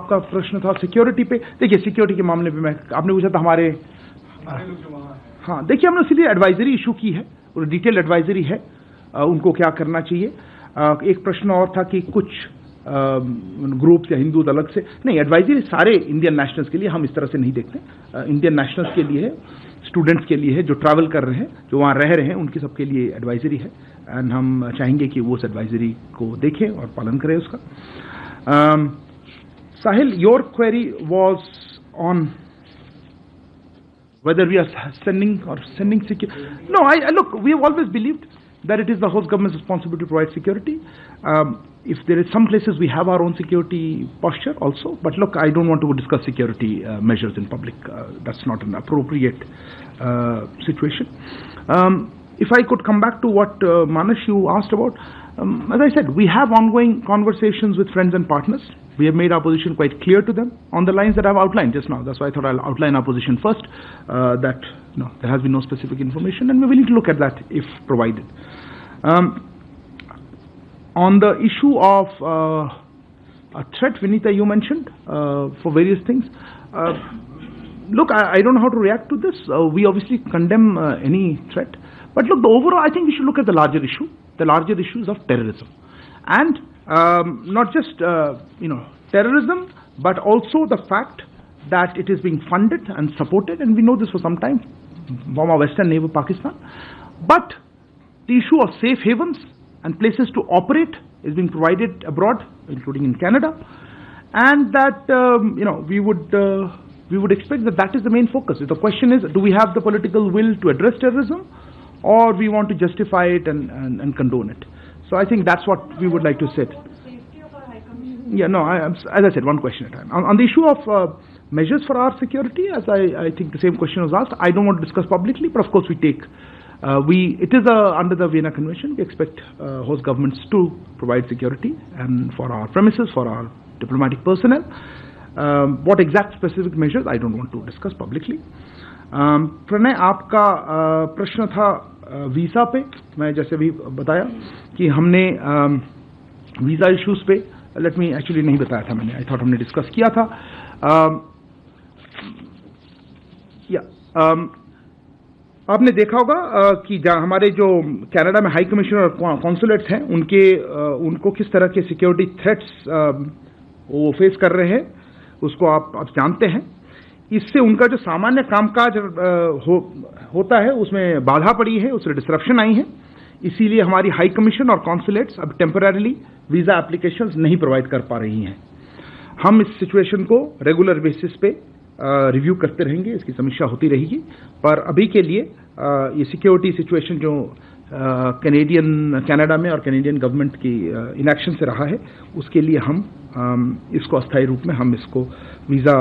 आपका प्रश्न था सिक्योरिटी पे। देखिए सिक्योरिटी के मामले में आपने पूछा था हमारे हाँ देखिए हमने इसलिए एडवाइजरी इशू की है और डिटेल एडवाइजरी है उनको क्या करना चाहिए। एक प्रश्न और था कि कुछ ग्रुप या हिंदू अलग से नहीं, एडवाइजरी सारे इंडियन नेशनल्स के लिए, हम इस तरह से नहीं देखते। इंडियन नेशनल्स के लिए है, स्टूडेंट्स के लिए है, जो ट्रैवल कर रहे हैं, जो वहाँ रह रहे हैं, उनकी सबके लिए एडवाइजरी है। एंड हम चाहेंगे कि वो उस एडवाइजरी को देखें और पालन करें उसका। Sahil, your query was on whether we are sending security. No, look, we have always believed that it is the host government's responsibility to provide security. If there is some places we have our own security posture also, but look, I don't want to discuss security measures in public. That's not an appropriate situation. If I could come back to what Manas you asked about, as I said, we have ongoing conversations with friends and partners. We have made our position quite clear to them on the lines that I've outlined just now. That's why I thought I'll outline our position first, that there has been no specific information and we're willing to look at that if provided. On the issue of a threat, Vinita, you mentioned for various things. Look, I don't know how to react to this. We obviously condemn any threat. But look, the overall, I think we should look at the larger issue. The larger issues of terrorism. And not just terrorism, but also the fact that it is being funded and supported, and we know this for some time from our western neighbor Pakistan. But the issue of safe havens and places to operate is being provided abroad, including in Canada, and that we would expect that is the main focus. The question is, do we have the political will to address terrorism, or we want to justify it and condone it? So I think that's what we would like to say. Yeah, no, as I said, one question at a time. On the issue of measures for our security, as I think the same question was asked, I don't want to discuss publicly, but of course we take, it is under the Vienna Convention, we expect host governments to provide security and for our premises, for our diplomatic personnel. What exact specific measures, I don't want to discuss publicly. Pranay, आपका प्रश्न था visa पे। मैं जैसे भी बताया कि हमने वीज़ा इश्यूज पे, लेट मी एक्चुअली नहीं बताया था मैंने, आई थॉट हमने डिस्कस किया था। आपने देखा होगा कि हमारे जो कनाडा में हाई कमिश्नर और कॉन्सुलेट्स हैं, उनको किस तरह के सिक्योरिटी थ्रेट्स वो फेस कर रहे हैं, उसको आप जानते हैं। इससे उनका जो सामान्य कामकाज होता है उसमें बाधा पड़ी है, उसमें डिस्ट्रप्शन आई है। इसीलिए हमारी हाई कमीशन और कॉन्सुलेट्स अब टेम्पररीली वीज़ा एप्लीकेशंस नहीं प्रोवाइड कर पा रही हैं। हम इस सिचुएशन को रेगुलर बेसिस पे रिव्यू करते रहेंगे, इसकी समीक्षा होती रहेगी। पर अभी के लिए ये सिक्योरिटी सिचुएशन जो कनाडा में और कैनेडियन गवर्नमेंट की इनएक्शन से रहा है, उसके लिए हम इसको अस्थायी रूप में हम इसको वीज़ा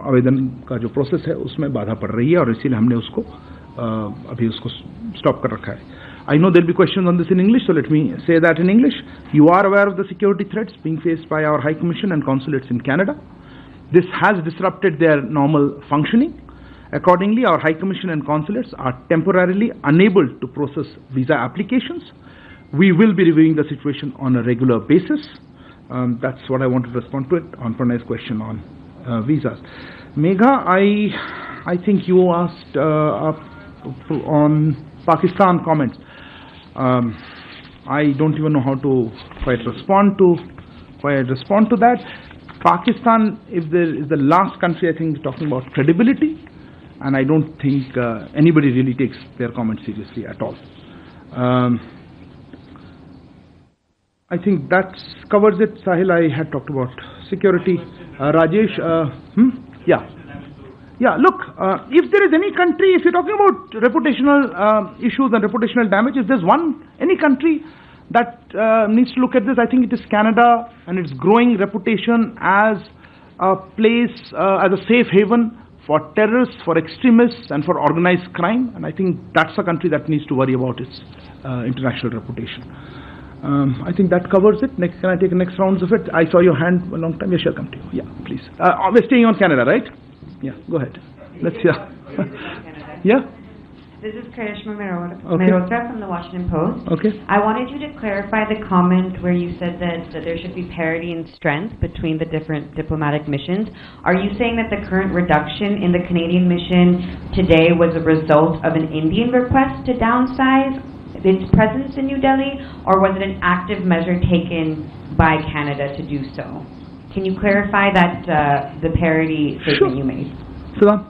आवेदन का जो प्रोसेस है उसमें बाधा पड़ रही है और इसीलिए हमने उसको अभी उसको स्टॉप कर रखा है। I know there'll be questions on this in English, so let me say that in English. You are aware of the security threats being faced by our High Commission and consulates in Canada. This has disrupted their normal functioning. Accordingly, our High Commission and consulates are temporarily unable to process visa applications. We will be reviewing the situation on a regular basis. That's what I wanted to respond to it on Pranay's question on visas. Megha, I think you asked on Pakistan comments. I don't even know how to quite respond to that. Pakistan, if there is the last country, I think, talking about credibility, and I don't think anybody really takes their comments seriously at all. I think that covers it. Sahil, I had talked about security. Rajesh, Yeah, look, if there is any country, if you're talking about reputational issues and reputational damage, if there's any country that needs to look at this, I think it is Canada and its growing reputation as a place, as a safe haven for terrorists, for extremists, and for organized crime. And I think that's a country that needs to worry about its international reputation. I think that covers it. Next, can I take the next rounds of it? I saw your hand a long time. Yes, I'll come to you. Yeah, please. We're staying on Canada, right? Yeah, go ahead. Let's hear. Yeah? This is Karishma Okay. Mehrotra from the Washington Post. Okay. I wanted you to clarify the comment where you said that there should be parity in strength between the different diplomatic missions. Are you saying that the current reduction in the Canadian mission today was a result of an Indian request to downsize its presence in New Delhi, or was it an active measure taken by Canada to do so? Can you clarify that the parity statement you made? Saddam.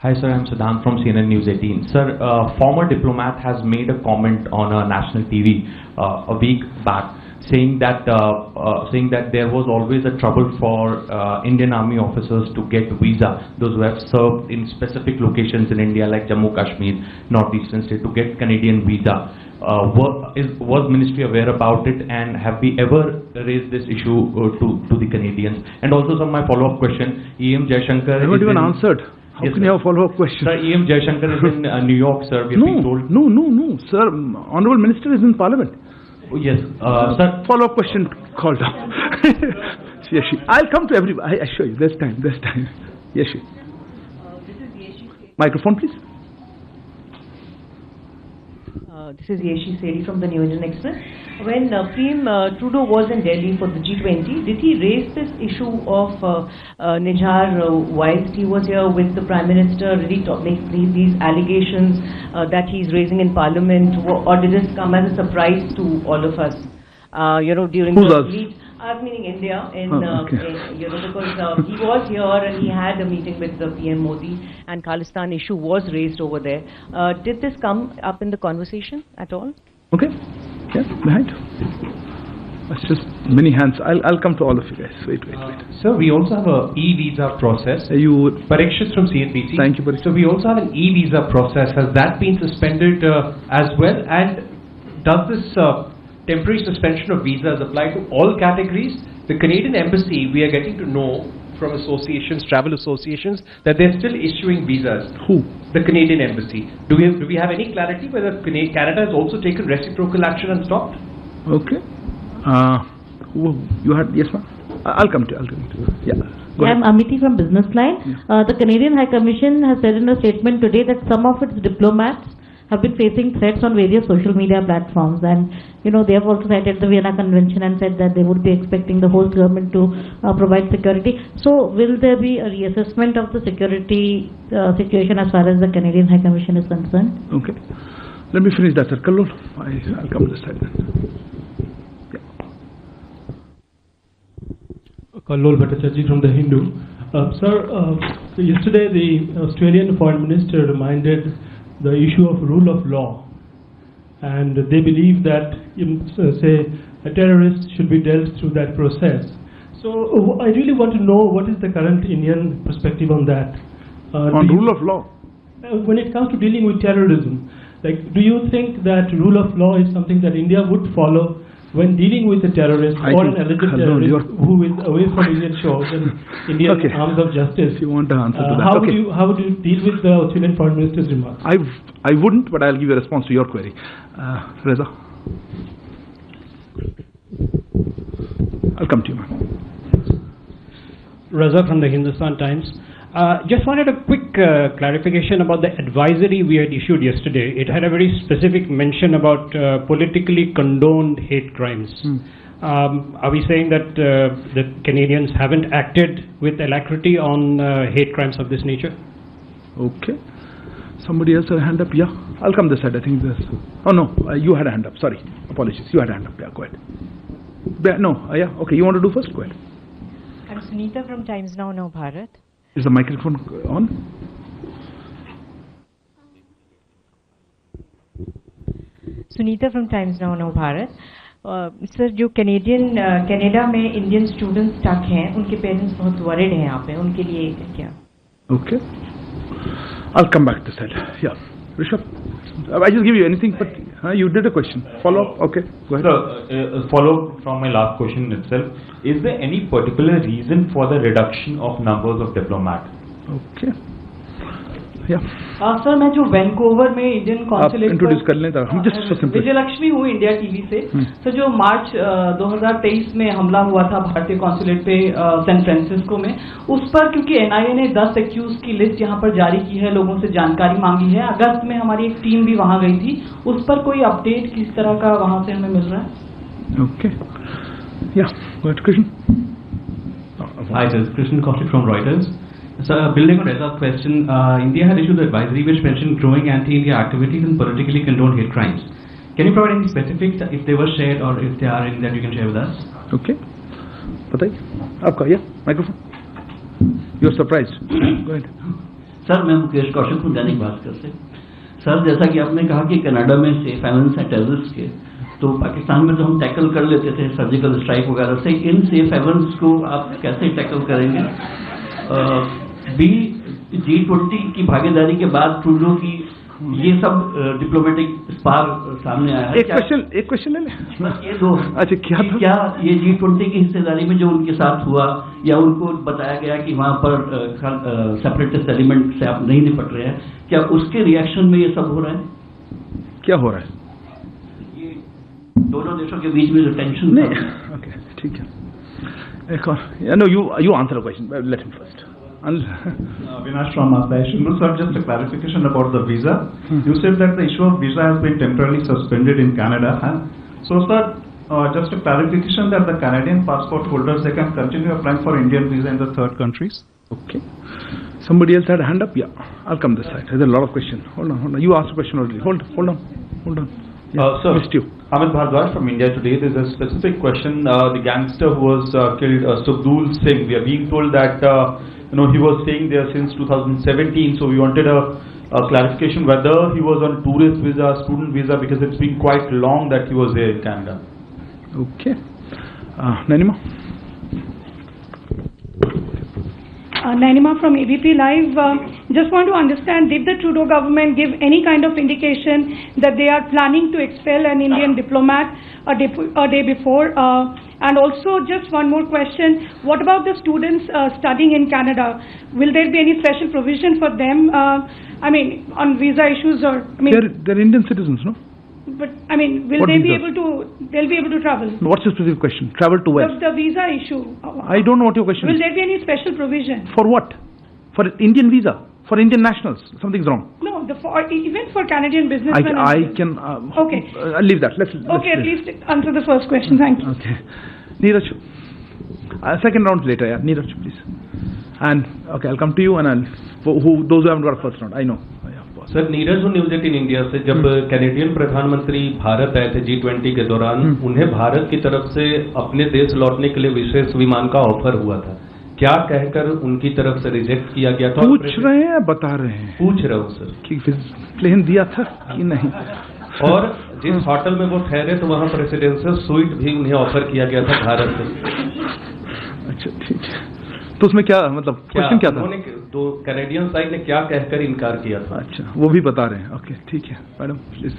Hi sir, I'm Saddam from CNN News 18. Sir, a former diplomat has made a comment on national TV a week back saying that there was always a trouble for Indian Army officers to get visa, those who have served in specific locations in India like Jammu Kashmir, northeastern state, to get Canadian visa. Was Ministry aware about it, and have we ever raised this issue to the Canadians? And also, sir, my follow-up question, E.M. Jaishankar... I haven't even answered. How can you have a follow-up question? Sir, E.M. Jaishankar is in New York, sir. We have been told... No, sir. Honorable Minister is in Parliament. Oh, yes, sir. Follow-up question called up. Yes, I'll come to everybody. I assure you, there's time. Yes, Microphone, please. This is Yeshi Seri from the New Indian Express. When PM Trudeau was in Delhi for the G20, did he raise this issue of Nijhar whilst he was here with the Prime Minister? Did he make these allegations that he's raising in Parliament, or did this come as a surprise to all of us? During Who's the us? meet, meaning India, okay. because he was here and he had a meeting with the PM Modi, and Khalistan issue was raised over there. Did this come up in the conversation at all? Okay. Yeah, behind. That's just many hands. I'll come to all of you guys. Wait. Sir, we also have a e-visa process. Parikshit from CNBC. Thank you, Parikshit. So we also have an e-visa process. Has that been suspended as well? And does this temporary suspension of visas apply to all categories? The Canadian Embassy, we are getting to know from associations, travel associations, that they're still issuing visas. Who? The Canadian Embassy. Do we have any clarity whether Canada has also taken reciprocal action and stopped? Okay. You had, yes ma'am? I'll come to you. Yeah. I'm Amity from Business Line. Yeah. The Canadian High Commission has said in a statement today that some of its diplomats have been facing threats on various social media platforms, and they have also cited the Vienna Convention and said that they would be expecting the host government to provide security. So will there be a reassessment of the security situation as far as the Canadian High Commission is concerned? Okay. Let me finish that, sir. Kallol, I'll come to this side then. Kallol Bhattacharjee from The Hindu. Sir, yesterday the Australian Foreign Minister reminded the issue of rule of law, and they believe that, say, a terrorist should be dealt through that process. So I really want to know what is the current Indian perspective on that. On rule of law? When it comes to dealing with terrorism, do you think that rule of law is something that India would follow when dealing with a terrorist or an alleged terrorist who is away from Indian shores and Indian arms of justice? If you want to answer to that. How would you deal with the Australian Foreign Minister's remarks? I wouldn't, but I'll give you a response to your query. Reza? I'll come to you, ma'am. Reza from the Hindustan Times. Just wanted a quick clarification about the advisory we had issued yesterday. It had a very specific mention about politically condoned hate crimes. Are we saying that the Canadians haven't acted with alacrity on hate crimes of this nature? Okay. Somebody else had a hand up? Yeah. I'll come this side. I think this. Oh no, you had a hand up. Sorry. Apologies. You had a hand up. Yeah, go ahead. Yeah. Okay. You want to do first? Go ahead. I'm Sunita from Times Now Bharat. Is the microphone on? Sunita from Times Now Bharat. Sir जो Canada में Indian students stuck हैं उनके parents बहुत worried हैं यहाँ पे उनके लिए क्या? Okay. I'll come back to that. Yeah. Rishabh, I just give you anything, but you did a question. Follow up? Okay, go ahead. Sir, follow from my last question itself. Is there any particular reason for the reduction of numbers of diplomats? Okay. Yeah. Sir मैं जो Vancouver में Indian consulate introduce कर लें हम just Vijayalakshmi हूँ India TV से। Sir जो मार्च 2023 में हमला हुआ था भारतीय कॉन्सुलेट पे सैन फ्रांसिस्को में, उस पर क्योंकि एनआईए ने 10 एक्यूज की लिस्ट यहाँ पर जारी की है, लोगों से जानकारी मांगी है, अगस्त में हमारी एक टीम भी वहाँ गई थी, उस पर कोई अपडेट किस तरह का वहाँ से हमें मिल रहा है? ओके या Krishna. Hi, this is Krishnan Kaushik from Reuters. So, building on Reza's question, India had issued an advisory which mentioned growing anti-India activities and politically condoned hate crimes. Can you provide any specifics if they were shared or if there are any that you can share with us? Okay. बताइए आपका या microphone. You are surprised. Go ahead. Sir मैं मुकेश कौशिक हूँ दैनिक भास्कर से। Sir जैसा कि आपने कहा कि कनाडा में सेफ हेवन्स हैं टेररिस्ट के, तो पाकिस्तान में तो हम टैकल कर लेते थे सर्जिकल स्ट्राइक वगैरह से, इन सेफ हेवन्स को आप कैसे टैकल करेंगे? G20 की भागीदारी के बाद ट्रूडो की ये सब डिप्लोमेटिक स्पार सामने आया है। एक क्वेश्चन ले लें। ये दो अच्छा क्या ये G20 की हिस्सेदारी में जो उनके साथ हुआ या उनको बताया गया कि वहाँ पर सेपरेटिस्ट एलिमेंट से आप नहीं निपट रहे हैं, क्या उसके रिएक्शन में ये सब हो रहा है? क्या हो रहा है? ये दोनों देशों के बीच में जो टेंशन नहीं। ओके ठीक है। एक और no you answer the question, let him first. Avinash from Sir, just a clarification about the visa. You said that the issue of visa has been temporarily suspended in Canada. So, sir, just a clarification that the Canadian passport holders, they can continue applying for Indian visa in the third countries. Okay. Somebody else had a hand up? Yeah. I'll come this side. There's a lot of questions. Hold on. You asked a question already. Hold on. Yeah, sir, missed you. Amit Bhardwaj from India Today. There's a specific question. The gangster who was killed, Subdul Singh, we are being told that he was staying there since 2017. So we wanted a clarification whether he was on tourist visa, student visa, because it's been quite long that he was there in Canada. Okay. Nanima? Nanima from ABP Live. Just want to understand, did the Trudeau government give any kind of indication that they are planning to expel an Indian diplomat a day before? And also, just one more question, what about the students studying in Canada? Will there be any special provision for them, on visa issues or... They're Indian citizens, no? But, will they be able to... They'll be able to travel? What's your specific question? Travel to where? The visa issue. I don't know what your question is. Will there be any special provision? For what? For Indian visa? For Indian nationals? Something's wrong. No, even for Canadian businessmen. I can... okay. I'll leave that. Let's at least answer the first question. Thank you. Okay. Neeraj. Second round later, yeah. Neeraj, please. And, okay, I'll come to you and those who haven't got a first round. I know. Sir Neeraj हूँ news 18 India से। जब Canadian प्रधानमंत्री भारत आए थे G20 के दौरान, उन्हें भारत की तरफ से अपने देश लौटने के लिए विशेष विमान का ऑफर हुआ था, क्या कहकर उनकी तरफ से रिजेक्ट किया गया था? पूछ रहे हैं, बता रहे हैं। पूछ रहा हूँ सर कि प्लेन दिया था कि नहीं, और जिस होटल में वो ठहरे तो वहाँ प्रेसिडेंशियल स्वीट भी उन्हें ऑफर किया गया था भारत से। अच्छा ठीक है, तो उसमें क्या क्वेश्चन क्या था? तो कैनेडियन साइड ने क्या कहकर इनकार किया था? अच्छा, वो भी बता रहे हैं। ओके ठीक है, madam please.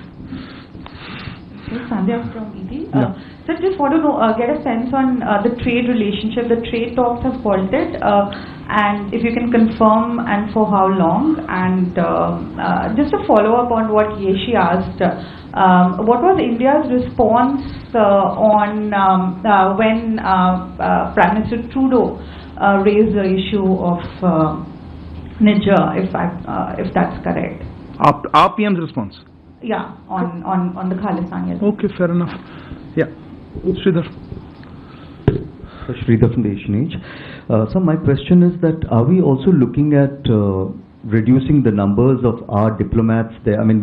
Sandhya from ET. Sir, just want to get a sense on the trade relationship. The trade talks have halted, and if you can confirm and for how long. And just a follow up on what Yeshi asked, what was India's response on when Prime Minister Trudeau raised the issue of Niger, if that's correct? Our PM's response? Yeah, on the Khalistani. Okay, fair enough. Yeah, Sridhar. Sridhar from the Asian Age. So my question is that are we also looking at reducing the numbers of our diplomats there? I mean,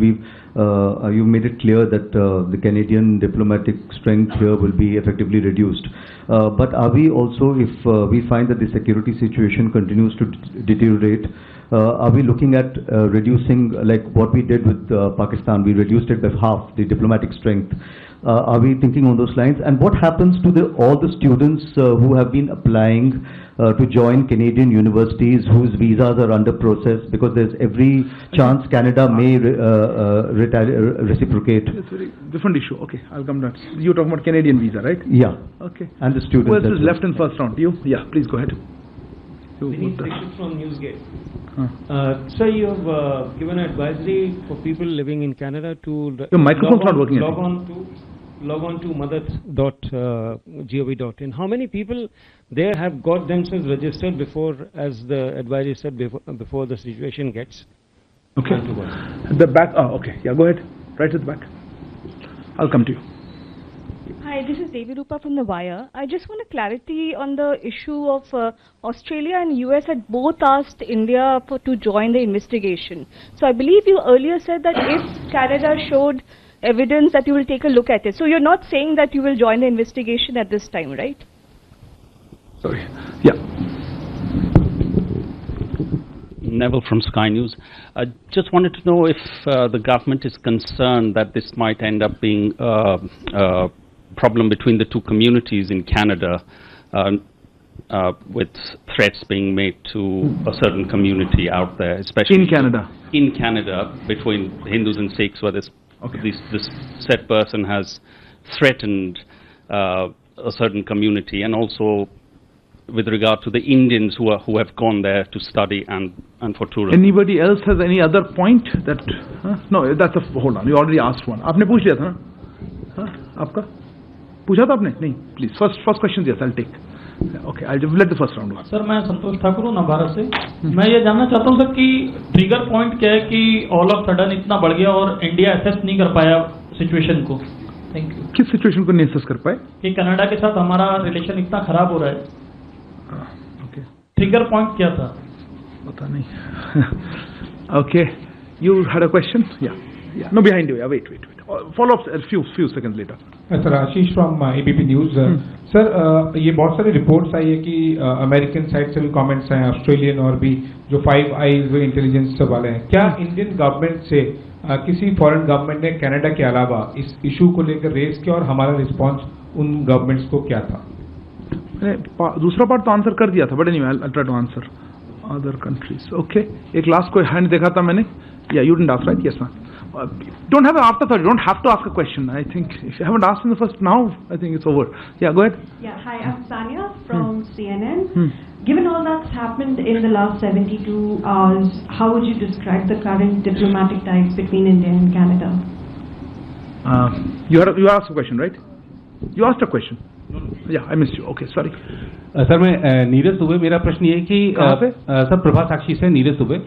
you've made it clear that the Canadian diplomatic strength here will be effectively reduced. But are we also, if we find that the security situation continues to deteriorate, are we looking at reducing, like what we did with Pakistan? We reduced it by half, the diplomatic strength. Are we thinking on those lines? And what happens to all the students who have been applying to join Canadian universities whose visas are under process, because there's every chance Canada may reciprocate? It's a very different issue. Okay, I'll come to that. You're talking about Canadian visa, right? Yeah. Okay. And the students. Who else is left in first round? You? Yeah, please go ahead. Vinith Dixit from Newsgate. Sir, you have given advisory for people living in Canada to your microphone's not working. Log on to mothers.gov.in. How many people there have got themselves registered before, as the advisory said, before the situation gets? Okay. The back. Oh, okay. Yeah, go ahead. Right at the back. I'll come to you. Hi, this is Devi Rupa from The Wire. I just want a clarity on the issue of Australia and US had both asked India to join the investigation. So I believe you earlier said that if Canada showed evidence that you will take a look at it. So you're not saying that you will join the investigation at this time, right? Sorry. Yeah. Neville from Sky News. I just wanted to know if the government is concerned that this might end up being a problem between the two communities in Canada, with threats being made to a certain community out there, especially in Canada. In Canada, between Hindus and Sikhs, where this said person has threatened a certain community, and also with regard to the Indians who have gone there to study and for tourism. Anybody else has any other point that? No, that's a hold on. You already asked one. आपने पूछ लिया था ना? आपका? पूछा था आपने? नहीं. Please, first question yes, I'll take. Okay, I'll let the first round go. Sir मैं संतोष ठाकुर हूँ नवभारत से. मैं ये जानना चाहता हूँ सर कि ट्रिगर पॉइंट क्या है कि ऑल ऑफ सडन इतना बढ़ गया और इंडिया असेस नहीं कर पाया सिचुएशन को. Thank you. किस सिचुएशन को नहीं असेस कर पाए? कि कनाडा के साथ हमारा रिलेशन इतना खराब हो रहा है. Okay. ट्रिगर पॉइंट क्या था? पता नहीं. Okay, you had a question? Yeah. No, behind you. Yeah, wait. Follow up a few seconds later. Sir, Ashish from ABP News. Sir, ये बहुत सारी रिपोर्ट्स आई है कि अमेरिकन साइड से भी कमेंट्स आए, ऑस्ट्रेलियन और भी जो 5 आईज इंटेलिजेंस वाले हैं. क्या इंडियन गवर्नमेंट से किसी फॉरेन गवर्नमेंट ने कनाडा के अलावा इस इशू को लेकर रेज किया और हमारा रिस्पांस उन गवर्नमेंट्स को क्या था? दूसरा पार्ट तो आंसर कर दिया था, but anyway I try to answer other countries. Okay, एक लास्ट कोई हैंड देखा था मैंने. Yeah you didn't ask, right? Yes ma'am. Don't have an afterthought. You don't have to ask a question. I think if you haven't asked in the first, now I think it's over. Yeah, go ahead. Yeah, hi, I'm Sanya from CNN. Given all that's happened in the last 72 hours, how would you describe the current diplomatic ties between India and Canada? You asked a question, right? You asked a question. Yeah, I missed you. Okay, sorry. Sir मैं नीरज दुबे. मेरा प्रश्न ये है कि sir Prabha साक्षी से नीरज दुबे.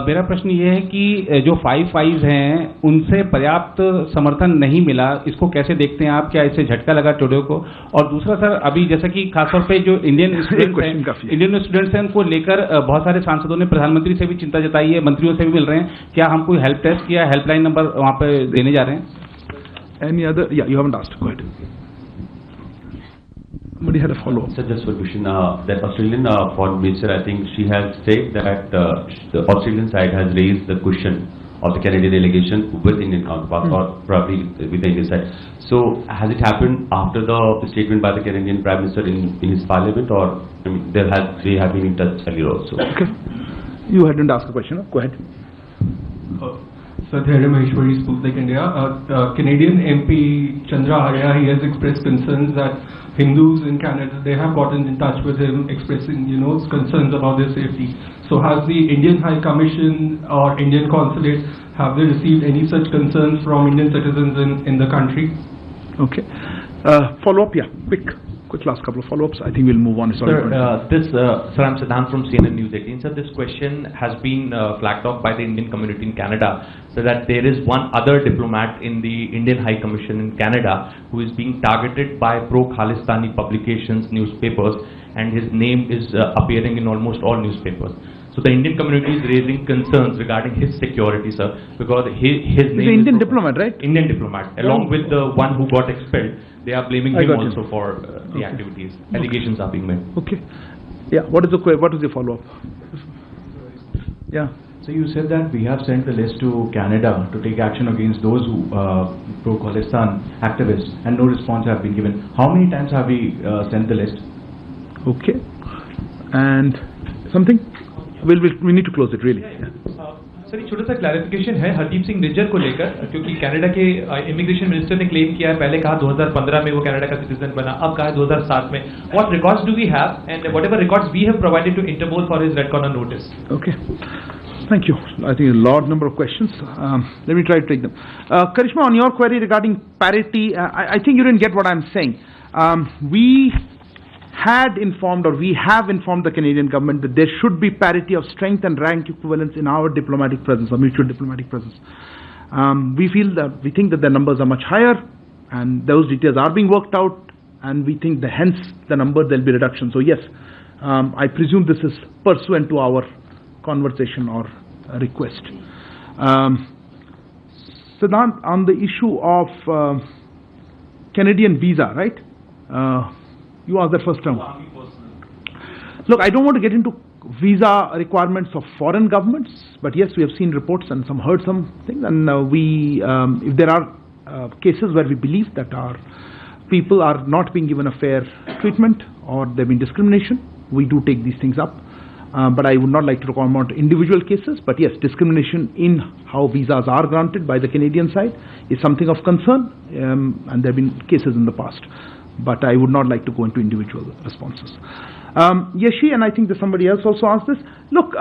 मेरा प्रश्न ये है कि जो 5 आईज हैं उनसे पर्याप्त समर्थन नहीं मिला, इसको कैसे देखते हैं आप? क्या इससे झटका लगा ट्रूडो को? और दूसरा सर, अभी जैसा कि खासतौर पे जो इंडियन स्टूडेंट्स हैं उनको लेकर बहुत सारे सांसदों ने प्रधानमंत्री से भी चिंता जताई है, मंत्रियों से भी मिल रहे हैं. क्या हम कोई हेल्प डेस्क या हेल्पलाइन नंबर वहाँ पे देने जा रहे हैं? Any other? Yeah, you haven't asked. Go ahead. Somebody had a follow-up. Sir, just one question. That Australian foreign minister, I think she has said that the Australian side has raised the question of the Canadian delegation with Indian counterparts, or probably with the Indian side. So, has it happened after the statement by the Canadian Prime Minister in his parliament, or I mean, they have been in touch earlier also? Okay. You hadn't asked a question. Go ahead. Sir, Dhairyam Maheshwari, Sputnik India. Canadian MP Chandra Arya, he has expressed concerns that Hindus in Canada, they have gotten in touch with him expressing, concerns about their safety. So has the Indian High Commission or Indian Consulate, have they received any such concerns from Indian citizens in the country? Okay. Follow-up, yeah. Quick last couple of follow-ups. I think we'll move on. Sorry. Sir, I'm Siddhant from CNN News 18. Sir, this question has been flagged off by the Indian community in Canada, so that there is one other diplomat in the Indian High Commission in Canada who is being targeted by pro-Khalistani publications, newspapers, and his name is appearing in almost all newspapers. So the Indian community is raising concerns regarding his security, sir, because his name is Indian diplomat, right? Indian diplomat, along with the one who got expelled. They are blaming him also for the activities. Allegations are being made. Okay. Yeah. What is the follow-up? Yeah. So you said that we have sent the list to Canada to take action against those who pro-Khalistan activists, and no response have been given. How many times have we sent the list? Okay. And something? We need to close it, really. Yeah. Sir एक छोटा सा clarification है हरदीप सिंह निज्जर को लेकर, क्योंकि Canada के immigration minister ने claim किया है, पहले कहा 2015 में वो कनाडा का सिटीजन बना, अब कहा 2007 में. What records do we have and whatever records we have provided to Interpol for his red corner notice? Okay. Thank you. I think a large number of questions. Let me try to take them. Karishma, on your query regarding parity, I think you didn't get what I'm saying. We had informed, or we have informed the Canadian government that there should be parity of strength and rank equivalence in our diplomatic presence, or mutual diplomatic presence. We think that the numbers are much higher, and those details are being worked out, and we think that hence the number there'll be reduction. So yes, I presume this is pursuant to our conversation or request. Siddhant, on the issue of Canadian visa, right? You asked that first time. Look, I don't want to get into visa requirements of foreign governments, but yes, we have seen reports and heard some things, and if there are cases where we believe that our people are not being given a fair treatment or there have been discrimination, we do take these things up. But I would not like to comment on individual cases. But yes, discrimination in how visas are granted by the Canadian side is something of concern, and there have been cases in the past. But I would not like to go into individual responses. Yeshi, and I think that somebody else also asked this. Look,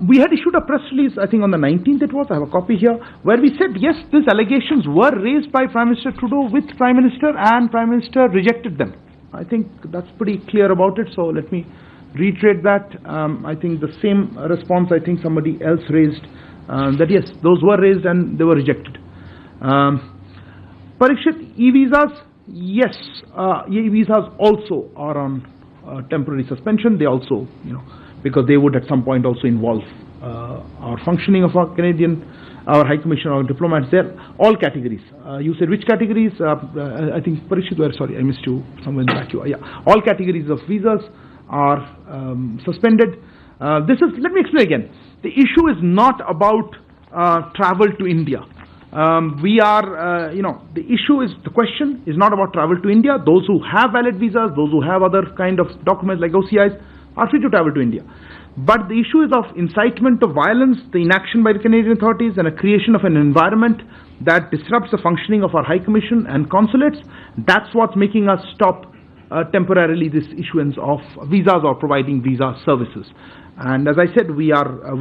we had issued a press release, I think on the 19th it was, I have a copy here, where we said, yes, these allegations were raised by Prime Minister Trudeau with Prime Minister, and Prime Minister rejected them. I think that's pretty clear about it, so let me reiterate that. I think the same response, I think somebody else raised, that yes, those were raised and they were rejected. Parikshit, e-visas, yes, e-visas also are on temporary suspension. They also, because they would at some point also involve our functioning of our High Commission, our diplomats there, all categories. You said which categories? I think Parikshit, sorry, I missed you somewhere in the back. Yeah, all categories of visas are suspended. Let me explain again. The issue is not about travel to India. The question is not about travel to India. Those who have valid visas, those who have other kind of documents like OCIs are free to travel to India. But the issue is of incitement of violence, the inaction by the Canadian authorities, and a creation of an environment that disrupts the functioning of our High Commission and consulates. That's what's making us stop temporarily this issuance of visas or providing visa services. And as I said, we are